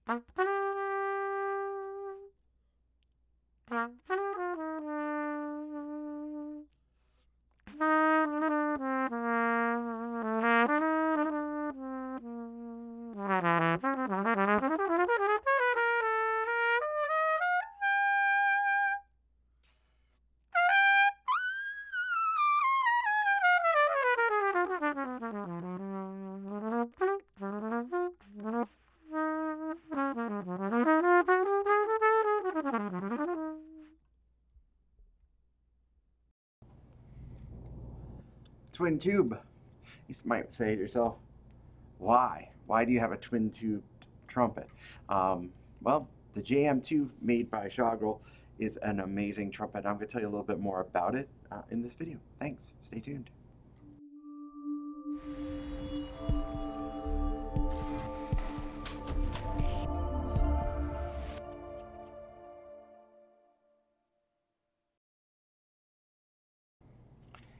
Twin tube. You might say to yourself, why? Why do you have a twin tube trumpet? Well, the JM2 made by Schagerl is an amazing trumpet. I'm going to tell you a little bit more about it in this video. Thanks. Stay tuned.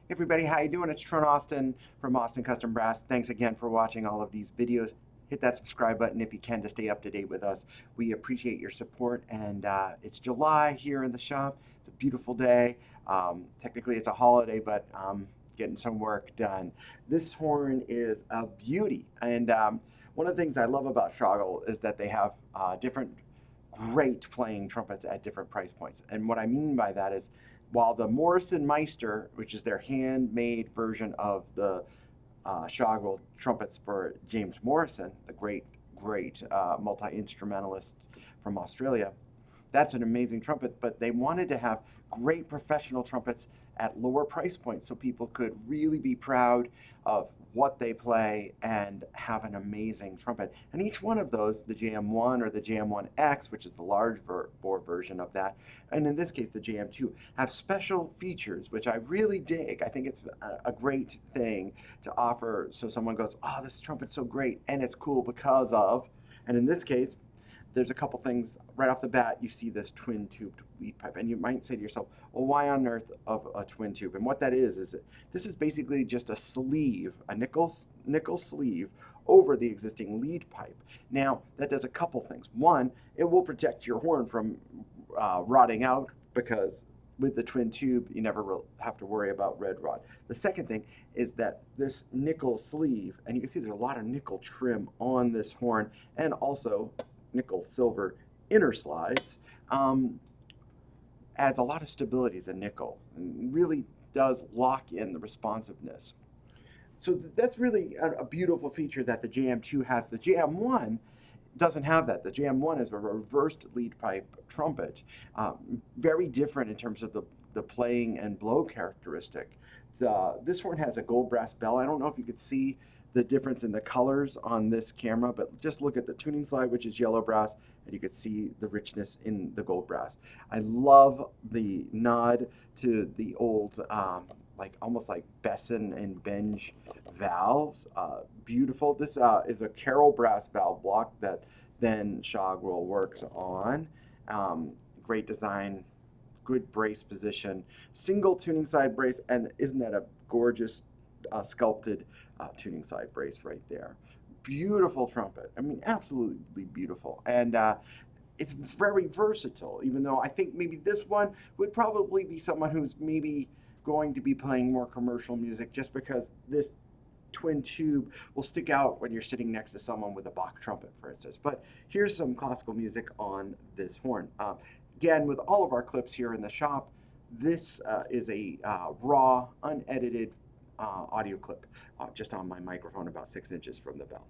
Hey everybody, how you doing? It's Trent Austin from Austin Custom Brass. Thanks again for watching all of these videos. Hit that subscribe button if you can to stay up to date with us. We appreciate your support, and it's July here in the shop. It's a beautiful day. Technically it's a holiday, but getting some work done. This horn is a beauty, and one of the things I love about Schagerl is that they have different great playing trumpets at different price points. And what I mean by that is, while the Morrison Meister, which is their handmade version of the Schagerl trumpets for James Morrison, the great multi-instrumentalist from Australia, that's an amazing trumpet, but they wanted to have great professional trumpets at lower price points so people could really be proud of what they play and have an amazing trumpet. And each one of those, the JM1 or the JM1X, which is the large bore version of that, and in this case the JM2, have special features, which I really dig. I think it's a great thing to offer so someone goes, oh, this trumpet's so great, and it's cool because of, and in this case, there's a couple things right off the bat. You see this twin tubed lead pipe, and you might say to yourself, well, why on earth of a twin tube? And what that is this is basically just a sleeve, a nickel sleeve over the existing lead pipe. Now that does a couple things. One, it will protect your horn from rotting out, because with the twin tube you never have to worry about red rot. The second thing is that this nickel sleeve, and you can see there's a lot of nickel trim on this horn, and also nickel silver inner slides, adds a lot of stability to the nickel and really does lock in the responsiveness. So that's really a beautiful feature that the JM2 has. The JM1 doesn't have that. The JM1 is a reversed lead pipe trumpet, very different in terms of the playing and blow characteristic. This horn has a gold brass bell. I don't know if you could see the difference in the colors on this camera, but just look at the tuning slide, which is yellow brass, and you could see the richness in the gold brass. I love the nod to the old, almost like Besson and Benge valves. Beautiful. This is a CarolBrass valve block that then Shagrill works on. Great design, good brace position, single tuning side brace, and isn't that a gorgeous sculpted tuning side brace right there. Beautiful trumpet. I mean, absolutely beautiful. And it's very versatile, even though I think maybe this one would probably be someone who's maybe going to be playing more commercial music, just because this twin tube will stick out when you're sitting next to someone with a Bach trumpet, for instance. But here's some classical music on this horn. Again, with all of our clips here in the shop, this is a raw, unedited audio clip just on my microphone about 6 inches from the bell.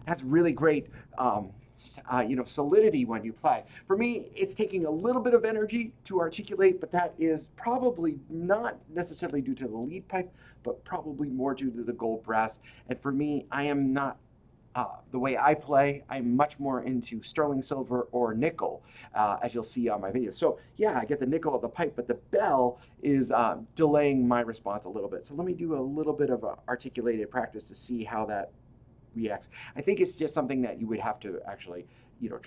has really great solidity when you play. For me, it's taking a little bit of energy to articulate, but that is probably not necessarily due to the lead pipe, but probably more due to the gold brass. And for me, I am not the way I play, I'm much more into sterling silver or nickel, as you'll see on my videos. So yeah, I get the nickel of the pipe, but the bell is delaying my response a little bit. So let me do a little bit of articulated practice to see how that reacts. I think it's just something that you would have to actually, to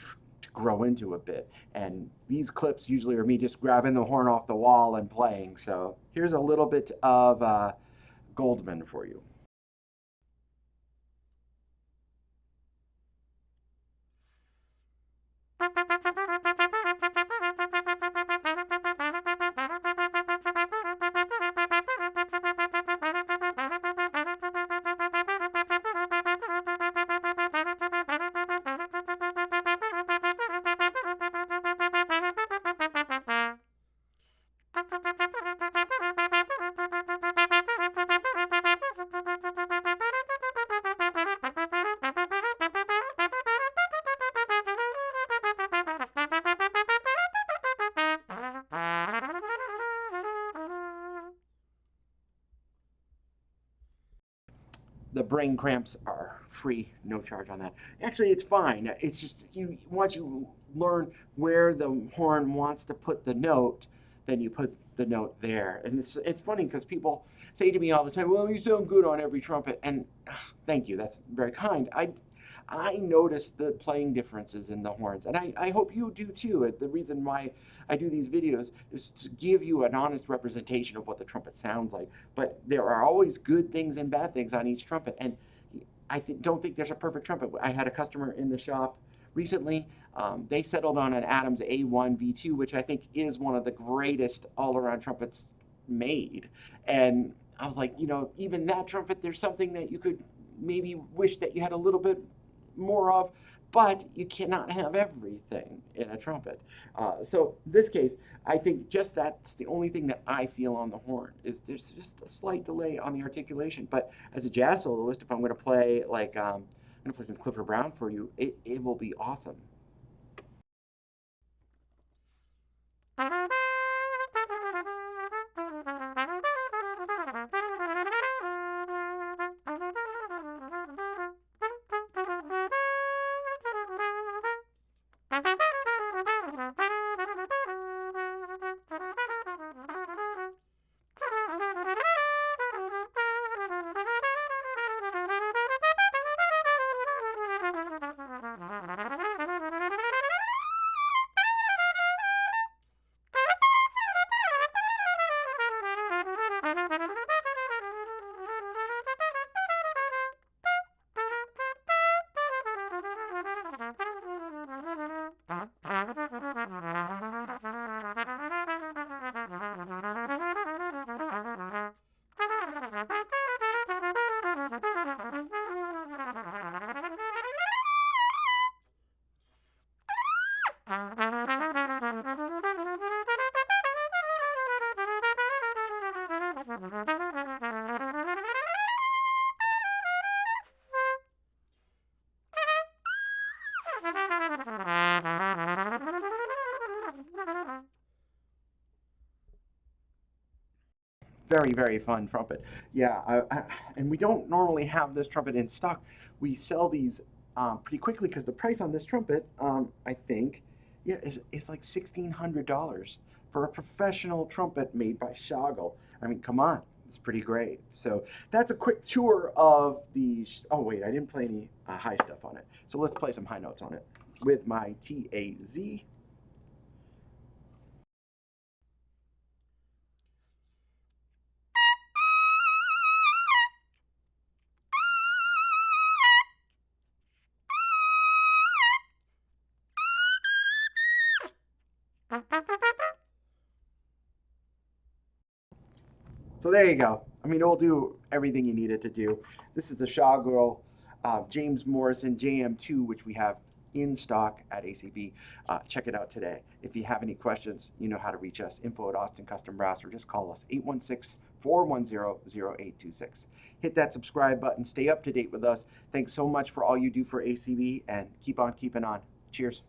grow into a bit. And these clips usually are me just grabbing the horn off the wall and playing. So here's a little bit of Goldman for you. The brain cramps are free, no charge on that. Actually, it's fine. It's just once you learn where the horn wants to put the note, then you put the note there. And it's funny because people say to me all the time, "Well, you sound good on every trumpet," and thank you. That's very kind. I notice the playing differences in the horns, and I hope you do too. The reason why I do these videos is to give you an honest representation of what the trumpet sounds like. But there are always good things and bad things on each trumpet, and I don't think there's a perfect trumpet. I had a customer in the shop recently. They settled on an Adams A1 V2, which I think is one of the greatest all-around trumpets made. And I was like, even that trumpet, there's something that you could maybe wish that you had a little bit more of, but you cannot have everything in a trumpet. So in this case, I think just that's the only thing that I feel on the horn is there's just a slight delay on the articulation. But as a jazz soloist, if I'm going to play I'm going to play some Clifford Brown for you, it will be awesome. Very, very fun trumpet. Yeah, and we don't normally have this trumpet in stock. We sell these pretty quickly because the price on this trumpet, I think, yeah, is like $1,600 for a professional trumpet made by Schagerl. I mean, come on, it's pretty great. So that's a quick tour of the. Oh wait, I didn't play any high stuff on it. So let's play some high notes on it with my TAZ. So there you go. I mean, it'll do everything you need it to do. This is the Schagerl James Morrison JM2, which we have in stock at ACB. Check it out today. If you have any questions, you know how to reach us, info@AustinCustomBrass, or just call us 816-410-0826. Hit that subscribe button. Stay up to date with us. Thanks so much for all you do for ACB, and keep on keeping on. Cheers.